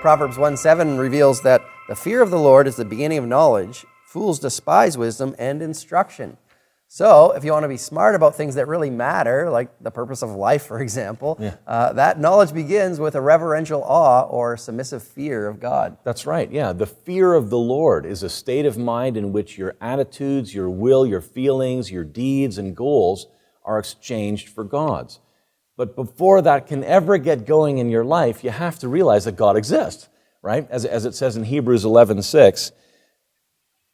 Proverbs 1:7 reveals that the fear of the Lord is the beginning of knowledge. Fools despise wisdom and instruction. So, if you want to be smart about things that really matter, like the purpose of life, for example, that knowledge begins with a reverential awe or submissive fear of God. That's right, yeah. The fear of the Lord is a state of mind in which your attitudes, your will, your feelings, your deeds, and goals are exchanged for God's. But before that can ever get going in your life, you have to realize that God exists, right? As it says in Hebrews 11:6,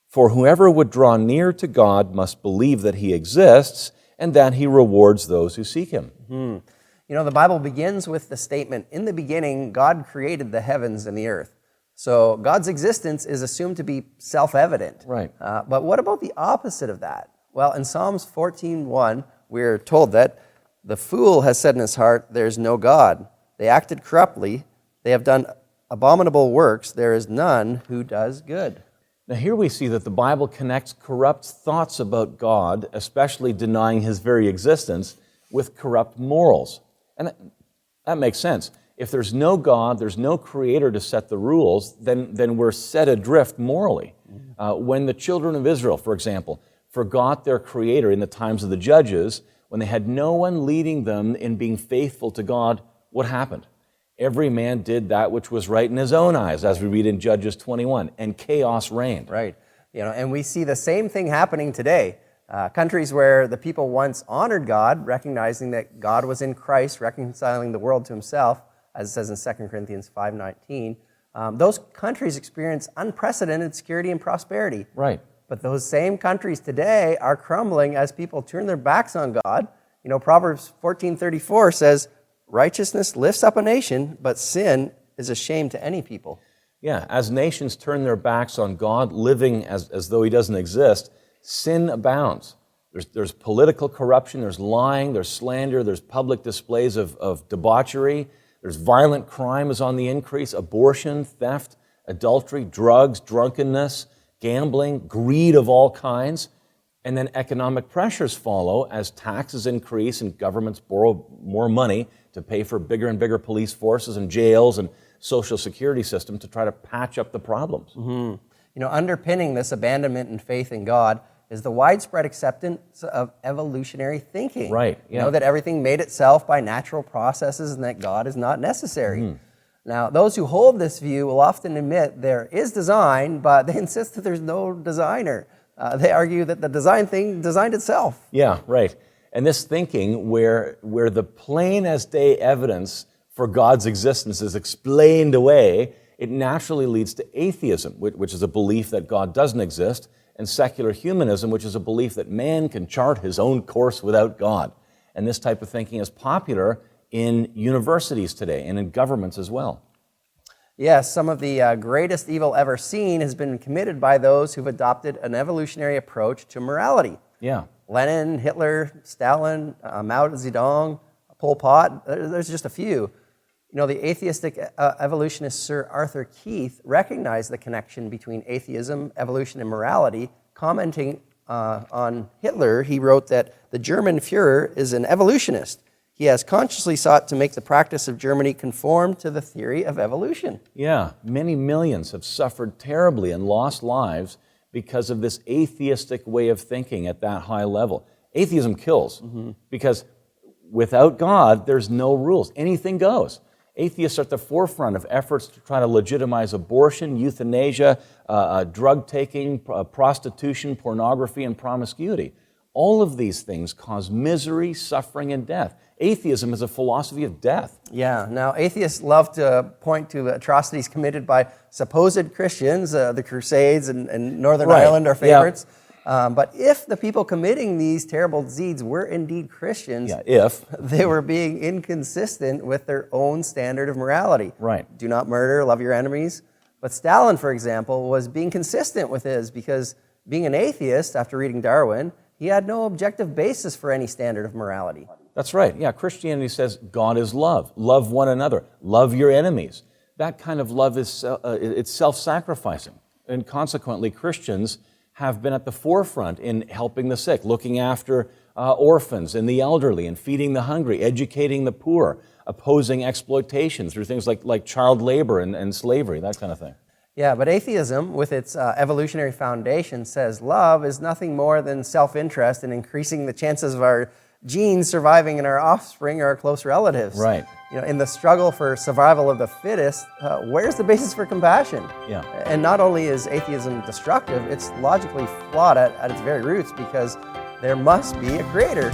for whoever would draw near to God must believe that He exists and that He rewards those who seek Him. You know, the Bible begins with the statement, in the beginning, God created the heavens and the earth. So God's existence is assumed to be self-evident. Right. But what about the opposite of that? Well, in Psalms 14:1, we're told that the fool has said in his heart, there's no God. They acted corruptly. They have done abominable works. There is none who does good. Now here we see that the Bible connects corrupt thoughts about God, especially denying His very existence, with corrupt morals. And that makes sense. If there's no God, there's no creator to set the rules, then we're set adrift morally. When the children of Israel, for example, forgot their creator in the times of the judges, when they had no one leading them in being faithful to God, what happened? Every man did that which was right in his own eyes, as we read in Judges 21, and chaos reigned. Right. You know, and we see the same thing happening today. Countries where the people once honored God, recognizing that God was in Christ, reconciling the world to Himself, as it says in 2 Corinthians 5:19, those countries experience unprecedented security and prosperity. Right. But those same countries today are crumbling as people turn their backs on God. You know, Proverbs 14:34 says, righteousness lifts up a nation, but sin is a shame to any people. Yeah, as nations turn their backs on God, living as though He doesn't exist, sin abounds. There's political corruption, there's lying, there's slander, there's public displays of debauchery, there's violent crime is on the increase, abortion, theft, adultery, drugs, drunkenness, gambling, greed of all kinds, and then economic pressures follow as taxes increase and governments borrow more money to pay for bigger and bigger police forces and jails and social security system to try to patch up the problems. You know, underpinning this abandonment and faith in God is the widespread acceptance of evolutionary thinking. Right, yeah. You know, that everything made itself by natural processes and that God is not necessary. Now, those who hold this view will often admit there is design, but they insist that there's no designer. They argue that the design thing designed itself. Yeah, right. And this thinking where the plain as day evidence for God's existence is explained away, it naturally leads to atheism, which is a belief that God doesn't exist, and secular humanism, which is a belief that man can chart his own course without God. And this type of thinking is popular in universities today and in governments as well. Yes, some of the greatest evil ever seen has been committed by those who've adopted an evolutionary approach to morality. Yeah. Lenin, Hitler, Stalin, Mao Zedong, Pol Pot, there's just a few. You know, the atheistic evolutionist Sir Arthur Keith recognized the connection between atheism, evolution, and morality. Commenting on Hitler, he wrote that the German Führer is an evolutionist. He has consciously sought to make the practice of Germany conform to the theory of evolution. Yeah, many millions have suffered terribly and lost lives because of this atheistic way of thinking at that high level. Atheism kills because without God, there's no rules. Anything goes. Atheists are at the forefront of efforts to try to legitimize abortion, euthanasia, drug taking, prostitution, pornography, and promiscuity. All of these things cause misery, suffering, and death. Atheism is a philosophy of death. Yeah, now atheists love to point to atrocities committed by supposed Christians. The Crusades and Northern Ireland are favorites. But if the people committing these terrible deeds were indeed Christians, they were being inconsistent with their own standard of morality. Right. Do not murder, love your enemies. But Stalin, for example, was being consistent with his because being an atheist, after reading Darwin, he had no objective basis for any standard of morality. That's right. Yeah, Christianity says God is love. Love one another. Love your enemies. That kind of love is it's self-sacrificing. And consequently, Christians have been at the forefront in helping the sick, looking after orphans and the elderly, and feeding the hungry, educating the poor, opposing exploitation through things like child labor and slavery, that kind of thing. Yeah, but atheism, with its evolutionary foundation, says love is nothing more than self-interest in increasing the chances of our genes surviving in our offspring or our close relatives. Right. In the struggle for survival of the fittest, where's the basis for compassion? Yeah. And not only is atheism destructive, it's logically flawed at its very roots, because there must be a creator.